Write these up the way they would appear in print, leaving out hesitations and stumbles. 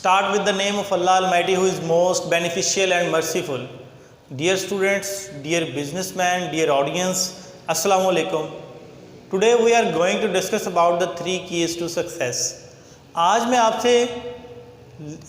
Start with the name of Allah Almighty, who is most beneficial and merciful. Dear students, dear businessmen, dear audience, Assalamu alaikum. Today we are going to discuss about the 3 keys to success. आज मैं आपसे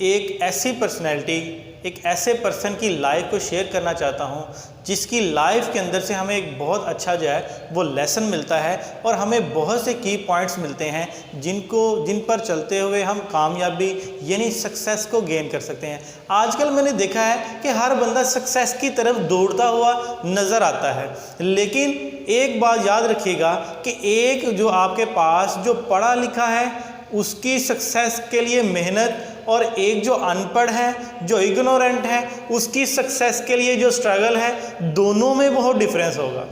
एक ऐसी personality, एक ऐसे person की life को share करना चाहता हूँ जिसकी लाइफ के अंदर से हमें एक बहुत अच्छा जो है वो लेसन मिलता है और हमें बहुत से की पॉइंट्स मिलते हैं जिन पर चलते हुए हम कामयाबी यानी सक्सेस को गेन कर सकते हैं। आजकल मैंने देखा है कि हर बंदा सक्सेस की तरफ दौड़ता हुआ नज़र आता है, लेकिन एक बात याद रखिएगा कि एक जो आपके पास जो पढ़ा लिखा है उसकी सक्सेस के लिए मेहनत और एक जो अनपढ़ है, जो इग्नोरेंट है, उसकी सक्सेस के लिए जो स्ट्रगल है, दोनों में बहुत डिफरेंस होगा।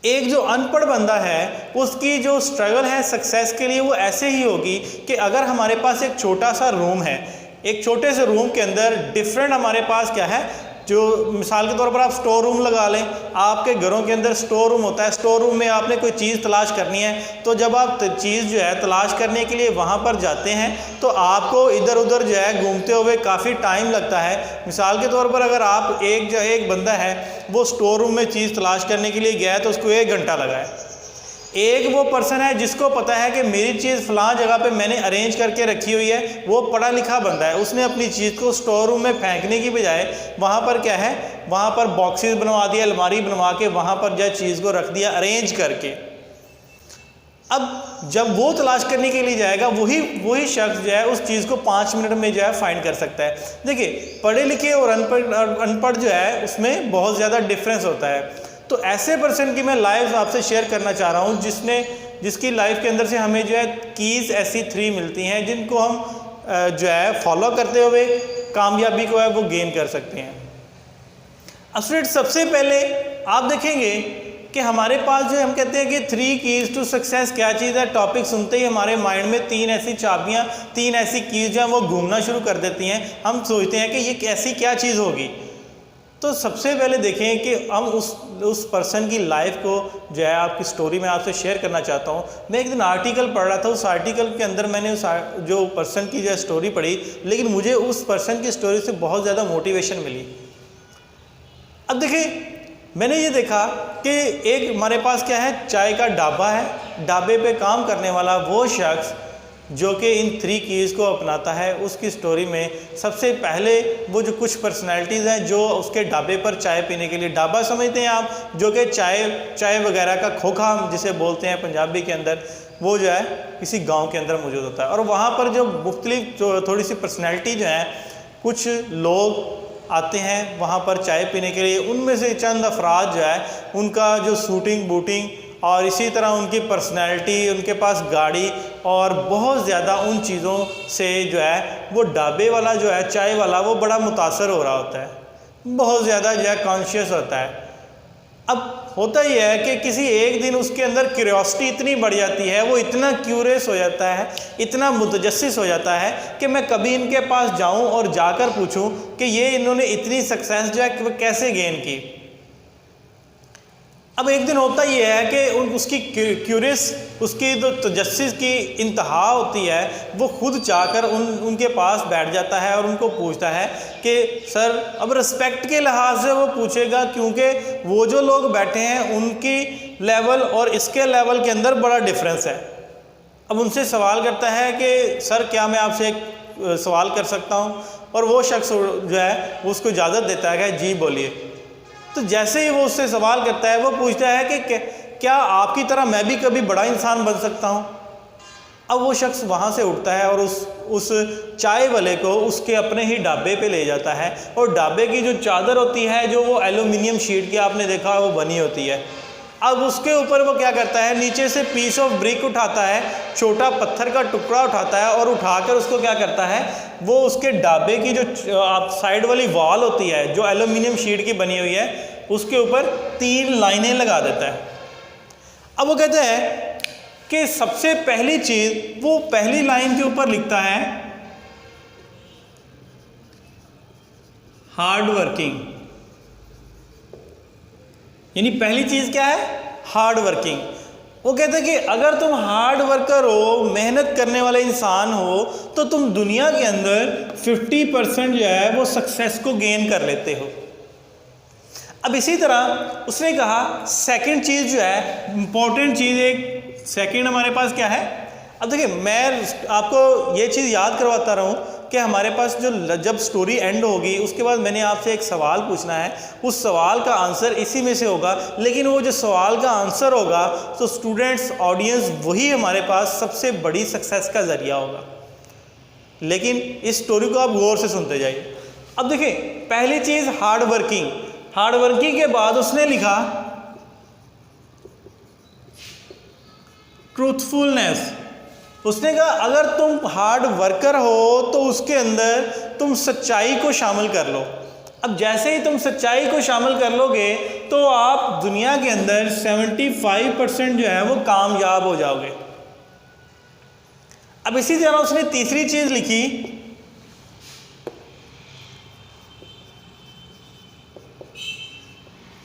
एक जो अनपढ़ बंदा है उसकी जो स्ट्रगल है सक्सेस के लिए वो ऐसे ही होगी कि अगर हमारे पास एक छोटा सा रूम है, एक छोटे से रूम के अंदर डिफरेंट हमारे पास क्या है, जो मिसाल के तौर पर आप स्टोर रूम लगा लें, आपके घरों के अंदर स्टोर रूम होता है। स्टोर रूम में आपने कोई चीज़ तलाश करनी है, तो जब आप चीज़ जो है तलाश करने के लिए वहाँ पर जाते हैं तो आपको इधर उधर जो है घूमते हुए काफ़ी टाइम लगता है। मिसाल के तौर पर अगर आप एक बंदा है वो स्टोर रूम में चीज़ तलाश करने के लिए गया है तो उसको 1 घंटा लगा है। एक वो पर्सन है जिसको पता है कि मेरी चीज़ फ़लाँ जगह पे मैंने अरेंज करके रखी हुई है, वो पढ़ा लिखा बंदा है, उसने अपनी चीज़ को स्टोर रूम में फेंकने की बजाय वहाँ पर क्या है, वहाँ पर बॉक्सेस बनवा दिया, अलमारी बनवा के वहाँ पर जो चीज़ को रख दिया अरेंज करके। अब जब वो तलाश करने के लिए जाएगा वही शख्स जो है उस चीज़ को 5 मिनट में जो है फाइंड कर सकता है। देखिए, पढ़े लिखे और अनपढ़ जो है उसमें बहुत ज़्यादा डिफरेंस होता है। तो ऐसे पर्सन की मैं लाइफ आपसे शेयर करना चाह रहा हूँ जिसकी लाइफ के अंदर से हमें जो है कीज़ ऐसी 3 मिलती हैं जिनको हम जो है फॉलो करते हुए कामयाबी को है वो गेन कर सकते हैं। अब स्टूडेंट, सबसे पहले आप देखेंगे कि हमारे पास जो हम कहते हैं कि 3 कीज़ टू सक्सेस क्या चीज़ है। टॉपिक सुनते ही हमारे माइंड में 3 ऐसी चाबियाँ, 3 ऐसी कीज़ जो हैं वो घूमना शुरू कर देती हैं। हम सोचते हैं कि ये ऐसी क्या चीज़ होगी। तो सबसे पहले देखें कि हम उस पर्सन की लाइफ को जो है आपकी स्टोरी में आपसे शेयर करना चाहता हूँ। मैं एक दिन आर्टिकल पढ़ रहा था, उस आर्टिकल के अंदर मैंने जो पर्सन की जो स्टोरी पढ़ी, लेकिन मुझे उस पर्सन की स्टोरी से बहुत ज़्यादा मोटिवेशन मिली। अब देखिए, मैंने ये देखा कि एक हमारे पास क्या है, चाय का ढाबा है, ढाबे पे काम करने वाला वो शख्स जो कि इन 3 कीज़ को अपनाता है। उसकी स्टोरी में सबसे पहले वो जो कुछ पर्सनैलिटीज़ हैं जो उसके ढाबे पर चाय पीने के लिए, ढाबा समझते हैं आप, जो कि चाय वगैरह का खोखा जिसे बोलते हैं पंजाबी के अंदर, वो जो है किसी गांव के अंदर मौजूद होता है। और वहाँ पर जो मुख्तलिफ थोड़ी सी पर्सनैलिटी जो है, कुछ लोग आते हैं वहाँ पर चाय पीने के लिए। उनमें से चंद अफराद जो है उनका जो सूटिंग बूटिंग और इसी तरह उनकी पर्सनैलिटी, उनके पास गाड़ी और बहुत ज़्यादा उन चीज़ों से जो है वो ढाबे वाला जो है चाय वाला वो बड़ा मुतासर हो रहा होता है, बहुत ज़्यादा जो है कॉन्शियस होता है। अब होता ही है कि किसी एक दिन उसके अंदर क्यूरियोसिटी इतनी बढ़ जाती है, वो इतना क्यूरियस हो जाता है, इतना मुतजस्सिस हो जाता है कि मैं कभी इनके पास जाऊं और जाकर पूछूं कि ये इन्होंने इतनी सक्सेस जो है कैसे गेन की। अब एक दिन होता ही है कि उसकी उसकी जो तजस्सुस की इंतहा होती है, वो खुद जाकर उनके पास बैठ जाता है और उनको पूछता है कि सर, अब रिस्पेक्ट के लिहाज से वो पूछेगा क्योंकि वो जो लोग बैठे हैं उनकी लेवल और इसके लेवल के अंदर बड़ा डिफरेंस है। अब उनसे सवाल करता है कि सर, क्या मैं आपसे एक सवाल कर सकता हूँ? और वो शख्स जो है उसको इजाज़त देता है कि जी बोलिए। तो जैसे ही वो उससे सवाल करता है, वो पूछता है कि क्या आपकी तरह मैं भी कभी बड़ा इंसान बन सकता हूँ? अब वो शख्स वहाँ से उठता है और उस चाय वाले को उसके अपने ही ढाबे पे ले जाता है। और ढाबे की जो चादर होती है, जो वो एल्यूमिनियम शीट की आपने देखा वो बनी होती है, अब उसके ऊपर वो क्या करता है, नीचे से पीस ऑफ ब्रिक उठाता है, छोटा पत्थर का टुकड़ा उठाता है और उठाकर उसको क्या करता है, वो उसके ढाबे की जो साइड वाली वॉल होती है जो एल्यूमिनियम शीट की बनी हुई है, उसके ऊपर 3 लाइनें लगा देता है। अब वो कहते हैं कि सबसे पहली चीज़ वो पहली लाइन के ऊपर लिखता है हार्ड वर्किंग, यानी पहली चीज़ क्या है, हार्ड वर्किंग। वो कहते हैं कि अगर तुम हार्ड वर्कर हो, मेहनत करने वाले इंसान हो, तो तुम दुनिया के अंदर 50% जो है वो सक्सेस को गेन कर लेते हो। अब इसी तरह उसने कहा सेकंड चीज़ जो है, इंपॉर्टेंट चीज़, एक सेकंड हमारे पास क्या है। अब देखिए मैं आपको ये चीज़ याद करवाता रहा हूँ कि हमारे पास जो जब स्टोरी एंड होगी उसके बाद मैंने आपसे एक सवाल पूछना है, उस सवाल का आंसर इसी में से होगा, लेकिन वो जो सवाल का आंसर होगा तो स्टूडेंट्स, ऑडियंस, वही हमारे पास सबसे बड़ी सक्सेस का ज़रिया होगा। लेकिन इस स्टोरी को आप गौर से सुनते जाइए। अब देखिए पहली चीज़ हार्ड वर्किंग। हार्ड वर्किंग के बाद उसने लिखा ट्रूथफुलनेस। उसने कहा अगर तुम हार्ड वर्कर हो तो उसके अंदर तुम सच्चाई को शामिल कर लो। अब जैसे ही तुम सच्चाई को शामिल कर लोगे तो आप दुनिया के अंदर 75% जो है वो कामयाब हो जाओगे। अब इसी तरह उसने तीसरी चीज लिखी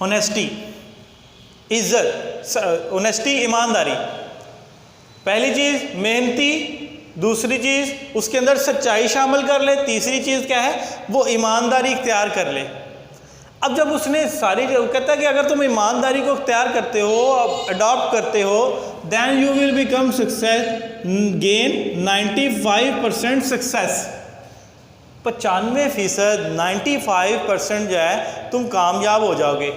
ऑनेस्टी, इज्जत, ऑनेस्टी, ईमानदारी। पहली चीज मेहनती, दूसरी चीज उसके अंदर सच्चाई शामिल कर ले, तीसरी चीज क्या है वो ईमानदारी इख्तियार कर ले। अब जब उसने सारी, कहता है कि अगर तुम ईमानदारी को इख्तियार करते हो, अडॉप्ट करते हो, then you will become success, gain 95% success. 95%, 95% जो है तुम कामयाब हो जाओगे।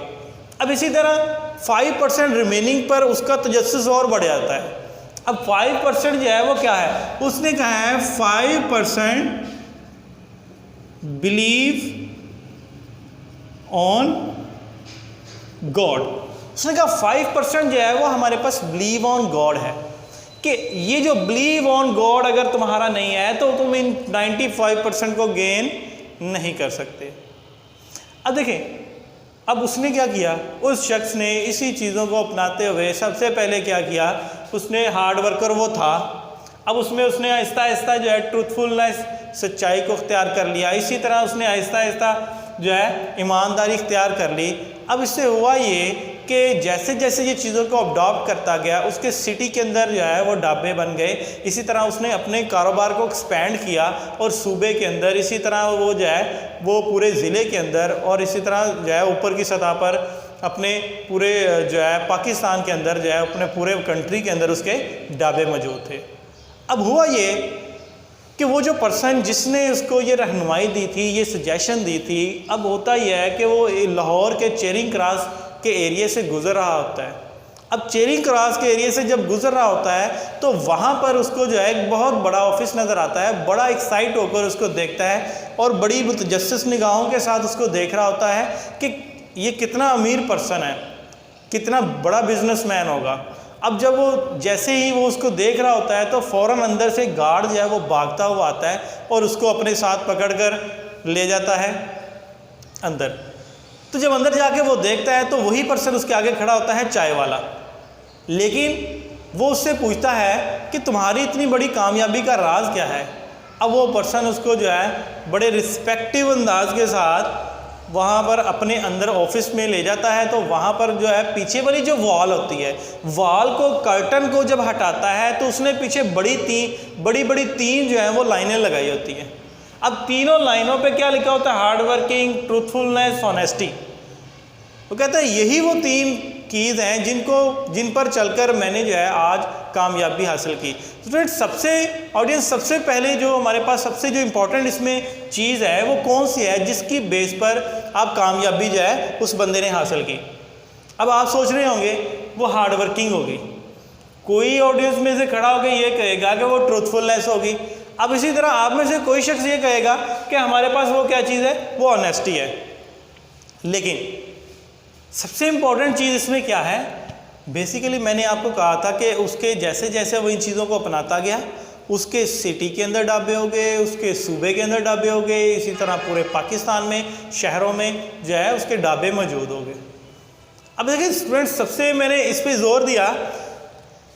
अब इसी तरह 5% रिमेनिंग पर उसका तजस्सुस और बढ़ जाता है। अब 5% जो है वो क्या है, उसने कहा है 5% बिलीव ऑन गॉड। उसने कहा 5% जो है वो हमारे पास बिलीव ऑन गॉड है, कि ये जो बिलीव ऑन गॉड अगर तुम्हारा नहीं है तो तुम इन 95% को गेन नहीं कर सकते। अब देखें, अब उसने क्या किया, उस शख्स ने इसी चीज़ों को अपनाते हुए सबसे पहले क्या किया, उसने हार्ड वर्कर वो था, अब उसमें उसने आहिस्ता आहिस्ता जो है ट्रूथफुलनेस, सच्चाई को इख्तियार कर लिया। इसी तरह उसने आहिस्ता आहिस्ता जो है ईमानदारी इख्तियार कर ली। अब इससे हुआ ये कि जैसे जैसे ये चीज़ों को अडॉप्ट करता गया, उसके सिटी के अंदर जो है वो ढाबे बन गए। इसी तरह उसने अपने कारोबार को एक्सपेंड किया और सूबे के अंदर, इसी तरह वो जो है वो पूरे ज़िले के अंदर, और इसी तरह जो है ऊपर की सतह पर अपने पूरे जो है पाकिस्तान के अंदर जो है अपने पूरे कंट्री के अंदर उसके ढाबे मौजूद थे। अब हुआ ये कि वो जो पर्सन जिसने उसको ये रहनुमाई दी थी, ये सजेशन दी थी, अब होता यह है कि वो लाहौर के चेरिंग क्रॉस के एरिया से गुजर रहा होता है। अब चेरिंग क्रॉस के एरिया से जब गुजर रहा होता है तो वहाँ पर उसको जो है एक बहुत बड़ा ऑफिस नज़र आता है। बड़ा एक्साइट होकर उसको देखता है और बड़ी मुतजस्सिस निगाहों के साथ उसको देख रहा होता है कि ये कितना अमीर पर्सन है, कितना बड़ा बिजनेसमैन होगा। अब जब वो जैसे ही वो उसको देख रहा होता है तो फ़ौरन अंदर से गार्ड जो है वो भागता हुआ आता है और उसको अपने साथ पकड़कर ले जाता है अंदर। तो जब अंदर जाके वो देखता है तो वही पर्सन उसके आगे खड़ा होता है, चाय वाला। लेकिन वो उससे पूछता है कि तुम्हारी इतनी बड़ी कामयाबी का राज क्या है। अब वो पर्सन उसको जो है बड़े रिस्पेक्टिव अंदाज के साथ वहाँ पर अपने अंदर ऑफिस में ले जाता है। तो वहाँ पर जो है पीछे वाली जो वॉल होती है, वॉल को, कर्टन को जब हटाता है तो उसने पीछे बड़ी बड़ी तीन जो है वो लाइनें लगाई होती हैं। अब तीनों लाइनों पे क्या लिखा होता है, हार्ड वर्किंग, ट्रूथफुलनेस, ऑनेस्टी। वो कहता है यही वो तीन कीज़ हैं जिन पर चलकर मैंने जो है आज कामयाबी हासिल की। तो सबसे पहले जो हमारे पास सबसे जो इम्पोर्टेंट इसमें चीज़ है वो कौन सी है जिसकी बेस पर आप कामयाबी जो है उस बंदे ने हासिल की। अब आप सोच रहे होंगे वो हार्ड वर्किंग होगी। कोई ऑडियंस में से खड़ा होकर ये कहेगा कि वो ट्रूथफुलनेस होगी। अब इसी तरह आप में से कोई शख्स ये कहेगा कि हमारे पास वो क्या चीज़ है, वो ऑनेस्टी है। लेकिन सबसे इम्पॉर्टेंट चीज़ इसमें क्या है, बेसिकली मैंने आपको कहा था कि उसके जैसे जैसे वो इन चीज़ों को अपनाता गया, उसके सिटी के अंदर ढाबे हो गए, उसके सूबे के अंदर ढाबे हो गए, इसी तरह पूरे पाकिस्तान में शहरों में जो है उसके ढाबे मौजूद हो गए। अब देखिए स्टूडेंट्स, सबसे मैंने इस पर जोर दिया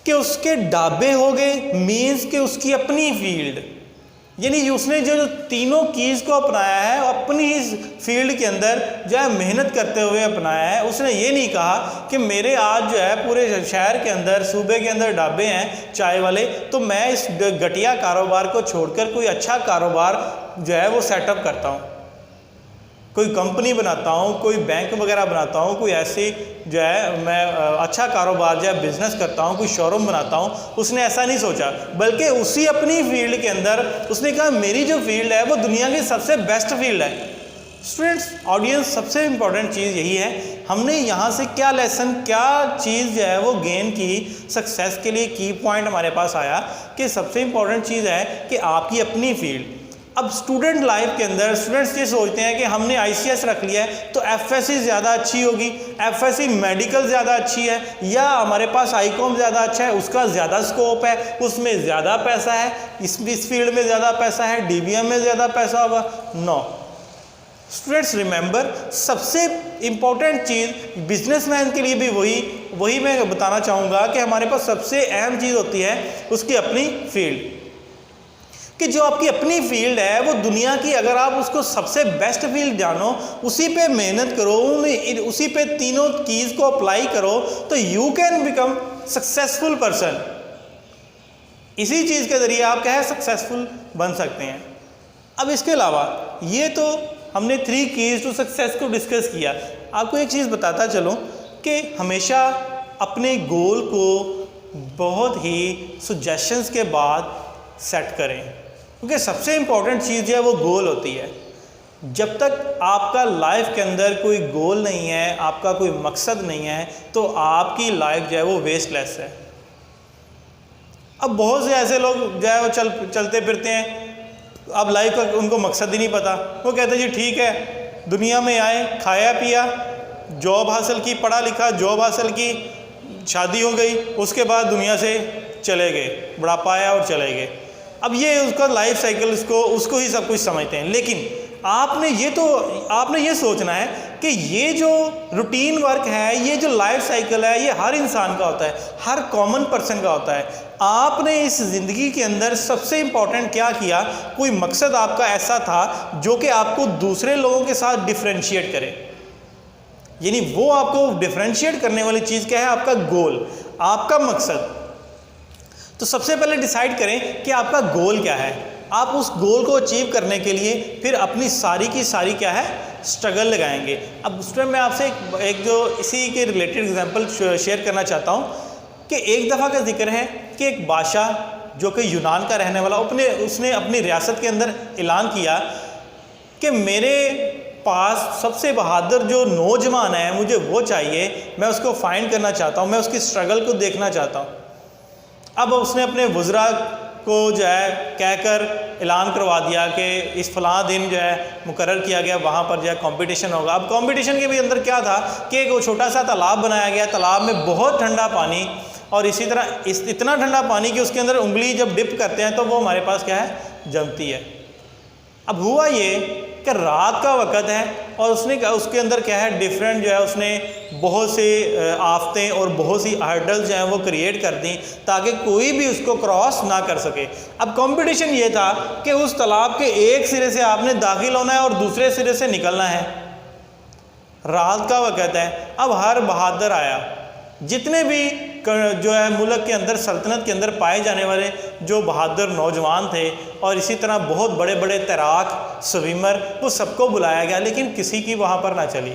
कि उसके ढाबे हो गए मीन्स कि उसकी अपनी फील्ड, यानी उसने जो तीनों कीज़ को अपनाया है अपनी ही फील्ड के अंदर जो है मेहनत करते हुए अपनाया है। उसने ये नहीं कहा कि मेरे आज जो है पूरे शहर के अंदर, सूबे के अंदर ढाबे हैं चाय वाले, तो मैं इस घटिया कारोबार को छोड़कर कोई अच्छा कारोबार जो है वो सेटअप करता हूँ, कोई कंपनी बनाता हूँ, कोई बैंक वगैरह बनाता हूँ, कोई ऐसी जो है मैं अच्छा कारोबार जो है बिजनेस करता हूँ, कोई शोरूम बनाता हूँ। उसने ऐसा नहीं सोचा, बल्कि उसी अपनी फील्ड के अंदर उसने कहा मेरी जो फील्ड है वो दुनिया की सबसे बेस्ट फील्ड है। स्टूडेंट्स, ऑडियंस, सबसे इम्पॉर्टेंट चीज़ यही है, हमने यहाँ से क्या लेसन, क्या चीज़ जो है वो गेन की, सक्सेस के लिए की पॉइंट हमारे पास आया कि सबसे इम्पॉर्टेंट चीज़ है कि आपकी अपनी फील्ड। अब स्टूडेंट लाइफ के अंदर स्टूडेंट्स ये सोचते हैं कि हमने ICS रख लिया है तो FSC ज़्यादा अच्छी होगी, FSC मेडिकल ज़्यादा अच्छी है, या हमारे पास ICOM ज़्यादा अच्छा है, उसका ज़्यादा स्कोप है, उसमें ज़्यादा पैसा है, इस फील्ड में ज़्यादा पैसा है, DBM में ज़्यादा पैसा होगा। नो स्टूडेंट्स, रिमेंबर, सबसे इम्पॉर्टेंट चीज़ बिजनेसमैन के लिए भी वही मैं बताना चाहूँगा कि हमारे पास सबसे अहम चीज़ होती है उसकी अपनी फील्ड, कि जो आपकी अपनी फील्ड है वो दुनिया की, अगर आप उसको सबसे बेस्ट फील्ड जानो, उसी पे मेहनत करो, उसी पे तीनों कीज़ को अप्लाई करो, तो you can become successful person. इसी चीज़ के ज़रिए आप क्या है सक्सेसफुल बन सकते हैं। अब इसके अलावा ये तो हमने 3 कीज़ टू सक्सेस को डिस्कस किया। आपको एक चीज़ बताता चलूँ कि हमेशा अपने गोल को बहुत ही सजेशंस के बाद सेट करें, क्योंकि सबसे इम्पॉर्टेंट चीज़ जो है वो गोल होती है। जब तक आपका लाइफ के अंदर कोई गोल नहीं है, आपका कोई मकसद नहीं है, तो आपकी लाइफ जो है वो वेस्टलेस है। अब बहुत से ऐसे लोग जो है वो चलते फिरते हैं, अब लाइफ का उनको मकसद ही नहीं पता। वो कहते हैं जी ठीक है, दुनिया में आए, खाया पिया, जॉब हासिल की, पढ़ा लिखा, जॉब हासिल की, शादी हो गई, उसके बाद दुनिया से चले गए, बुढ़ापा आया और चले गए। अब ये उसका लाइफ साइकिल, उसको ही सब कुछ समझते हैं। लेकिन आपने ये सोचना है कि ये जो रूटीन वर्क है, ये जो लाइफ साइकिल है, ये हर इंसान का होता है, हर कॉमन पर्सन का होता है। आपने इस ज़िंदगी के अंदर सबसे इम्पॉर्टेंट क्या किया, कोई मकसद आपका ऐसा था जो कि आपको दूसरे लोगों के साथ डिफ्रेंशिएट करे। यानी वो आपको डिफ्रेंशिएट करने वाली चीज़ क्या है, आपका गोल, आपका मकसद। तो सबसे पहले डिसाइड करें कि आपका गोल क्या है। आप उस गोल को अचीव करने के लिए फिर अपनी सारी की सारी क्या है स्ट्रगल लगाएंगे। अब उस टाइम मैं आपसे एक जो इसी के रिलेटेड एग्जांपल शेयर करना चाहता हूँ कि एक दफ़ा का जिक्र है कि एक बादशाह जो कि यूनान का रहने वाला, उसने अपनी रियासत के अंदर ऐलान किया कि मेरे पास सबसे बहादुर जो नौजवान है मुझे वो चाहिए, मैं उसको फाइंड करना चाहता हूँ, मैं उसकी स्ट्रगल को देखना चाहता हूँ। अब उसने अपने वज़रा को जो है कहकर ऐलान करवा दिया कि इस फलां दिन जो है मुकर्रर किया गया, वहाँ पर जो है कंपटीशन होगा। अब कंपटीशन के भी अंदर क्या था कि एक छोटा सा तालाब बनाया गया, तालाब में बहुत ठंडा पानी, और इसी तरह इतना ठंडा पानी कि उसके अंदर उंगली जब डिप करते हैं तो वो हमारे पास क्या है जमती है। अब हुआ ये कि रात का वक़्त है और उसके अंदर क्या है डिफरेंट जो है उसने बहुत से आफतें और बहुत सी हर्डल्स जो हैं वो क्रिएट कर दी ताकि कोई भी उसको क्रॉस ना कर सके। अब कंपटीशन ये था कि उस तालाब के एक सिरे से आपने दाखिल होना है और दूसरे सिरे से निकलना है। रात का वक़्त है। अब हर बहादुर आया, जितने भी जो है मुल्क के अंदर सल्तनत के अंदर पाए जाने वाले जो बहादुर नौजवान थे और इसी तरह बहुत बड़े बड़े तैराक, स्विमर, वो सबको बुलाया गया, लेकिन किसी की वहाँ पर ना चली।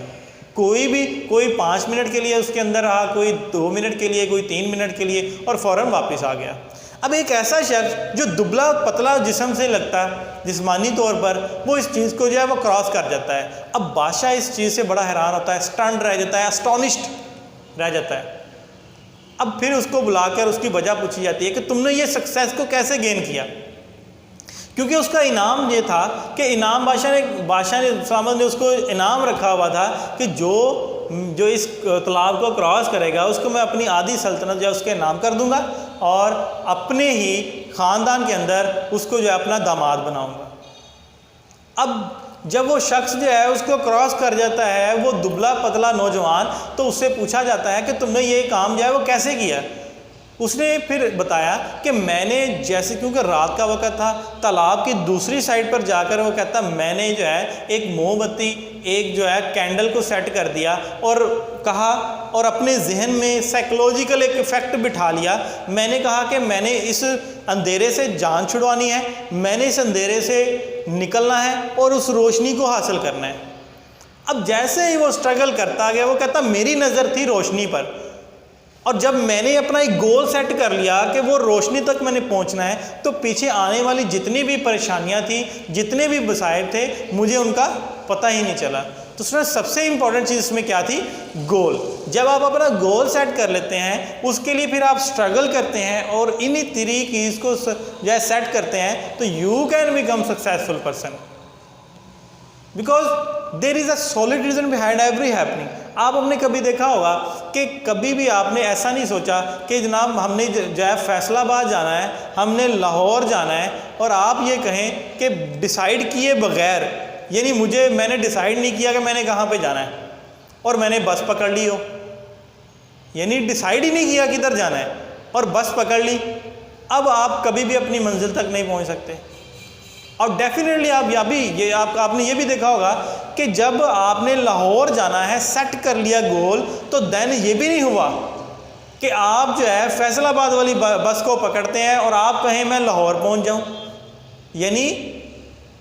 कोई 5 मिनट के लिए उसके अंदर रहा, कोई 2 मिनट के लिए, कोई 3 मिनट के लिए, और फ़ौरन वापस आ गया। अब एक ऐसा शख्स जो दुबला पतला जिस्म से लगता है जिस्मानी तौर पर, वो इस चीज़ को जो है वो क्रॉस कर जाता है। अब बादशाह इस चीज़ से बड़ा हैरान होता है, स्टन्ड रह जाता है, एस्टोनिश्ड रह जाता है। अब फिर उसको बुलाकर उसकी वजह पूछी जाती है कि तुमने ये सक्सेस को कैसे गेन किया, क्योंकि उसका इनाम ये था कि इनाम बादशाह ने उसको इनाम रखा हुआ था कि जो इस तालाब को क्रॉस करेगा उसको मैं अपनी आधी सल्तनत जो है उसके नाम कर दूंगा और अपने ही ख़ानदान के अंदर उसको जो है अपना दामाद बनाऊंगा। अब जब वो शख्स जो है उसको क्रॉस कर जाता है, वो दुबला पतला नौजवान, तो उससे पूछा जाता है कि तुमने ये काम जो है वो कैसे किया। उसने फिर बताया कि मैंने जैसे, क्योंकि रात का वक़्त था, तालाब की दूसरी साइड पर जाकर वो कहता मैंने जो है एक मोमबत्ती, एक जो है कैंडल को सेट कर दिया और कहा, और अपने जहन में साइकोलॉजिकल एक इफ़ेक्ट बिठा लिया। मैंने कहा कि मैंने इस अंधेरे से जान छुड़वानी है, मैंने इस अंधेरे से निकलना है और उस रोशनी को हासिल करना है। अब जैसे ही वो स्ट्रगल करता गया, वो कहता मेरी नज़र थी रोशनी पर, और जब मैंने अपना एक गोल सेट कर लिया कि वो रोशनी तक मैंने पहुंचना है, तो पीछे आने वाली जितनी भी परेशानियां थी, जितने भी मसाइब थे, मुझे उनका पता ही नहीं चला। तो उसमें सबसे इंपॉर्टेंट चीज़ इसमें क्या थी? गोल। जब आप अपना गोल सेट कर लेते हैं, उसके लिए फिर आप स्ट्रगल करते हैं और इन्हीं तरीक़ को जो है सेट करते हैं, तो you can become successful person, because there is a solid reason behind every happening. आप हमने कभी देखा होगा कि कभी भी आपने ऐसा नहीं सोचा कि जनाब हमने जो है फैसलाबाद जाना है, हमने लाहौर जाना है, और आप ये कहें कि डिसाइड किए बगैर, यानी मैंने डिसाइड नहीं किया कि मैंने कहाँ पे जाना है और मैंने बस पकड़ ली हो, यानी डिसाइड ही नहीं किया किधर जाना है और बस पकड़ ली। अब आप कभी भी अपनी मंजिल तक नहीं पहुँच सकते। और डेफिनेटली आपने ये भी देखा होगा कि जब आपने लाहौर जाना है, सेट कर लिया गोल, तो देन ये भी नहीं हुआ कि आप जो है फैसलाबाद वाली बस को पकड़ते हैं और आप कहें मैं लाहौर पहुंच जाऊं। यानी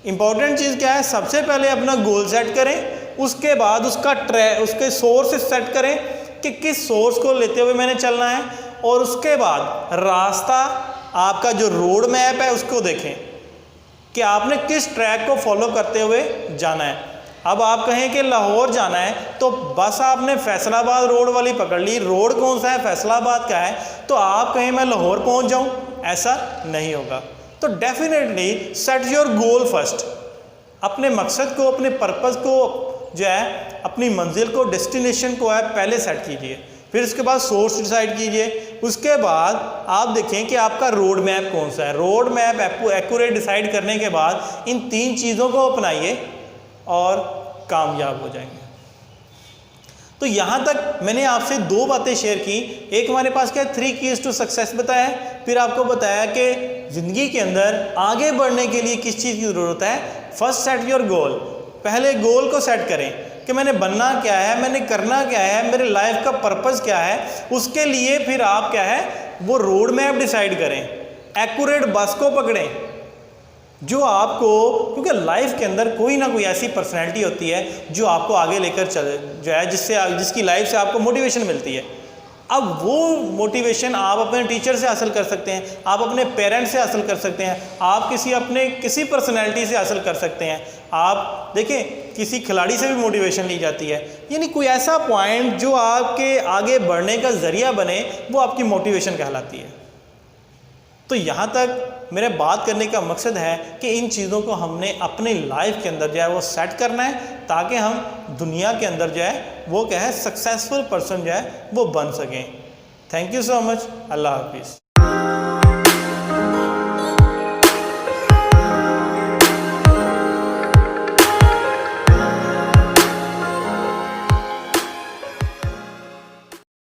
इंपॉर्टेंट चीज़ क्या है? सबसे पहले अपना गोल सेट करें, उसके बाद उसके सोर्स सेट करें कि किस सोर्स को लेते हुए मैंने चलना है, और उसके बाद रास्ता, आपका जो रोड मैप है उसको देखें कि आपने किस ट्रैक को फॉलो करते हुए जाना है। अब आप कहें कि लाहौर जाना है, तो बस आपने फैसलाबाद रोड वाली पकड़ ली, रोड कौन सा है? फैसलाबाद का है, तो आप कहें मैं लाहौर पहुंच जाऊं, ऐसा नहीं होगा। तो definitely set your goal first. अपने मकसद को, अपने पर्पज़ को जो है, अपनी मंजिल को, डेस्टिनेशन को है पहले सेट कीजिए, फिर उसके बाद सोर्स डिसाइड कीजिए, उसके बाद आप देखें कि आपका रोड मैप कौन सा है। रोड मैप एक्यूरेट डिसाइड करने के बाद इन 3 चीज़ों को अपनाइए और कामयाब हो जाएंगे। तो यहाँ तक मैंने आपसे 2 बातें शेयर की। एक हमारे पास क्या 3 कीज़ टू सक्सेस बताया, फिर आपको बताया कि ज़िंदगी के अंदर आगे बढ़ने के लिए किस चीज़ की ज़रूरत है। फर्स्ट सेट योर गोल, पहले गोल को सेट करें कि मैंने बनना क्या है, मैंने करना क्या है, मेरे लाइफ का पर्पस क्या है। उसके लिए फिर आप क्या है वो रोड मैप डिसाइड करें, एक्यूरेट बस को पकड़ें जो आपको, क्योंकि लाइफ के अंदर कोई ना कोई ऐसी पर्सनैलिटी होती है जो आपको आगे लेकर चले, जो है जिसकी लाइफ से आपको मोटिवेशन मिलती है। अब वो मोटिवेशन आप अपने टीचर से हासिल कर सकते हैं, आप अपने पेरेंट्स से हासिल कर सकते हैं, आप किसी पर्सनैलिटी से हासिल कर सकते हैं। आप देखें किसी खिलाड़ी से भी मोटिवेशन ली जाती है, यानी कोई ऐसा पॉइंट जो आपके आगे बढ़ने का ज़रिया बने, वो आपकी मोटिवेशन कहलाती है। तो यहाँ तक मेरे बात करने का मकसद है कि इन चीज़ों को हमने अपनी लाइफ के अंदर जो है वो सेट करना है, ताकि हम दुनिया के अंदर जो है वो क्या है सक्सेसफुल पर्सन जो है वो बन सकें। Thank you so much. अल्लाह हाफिज़।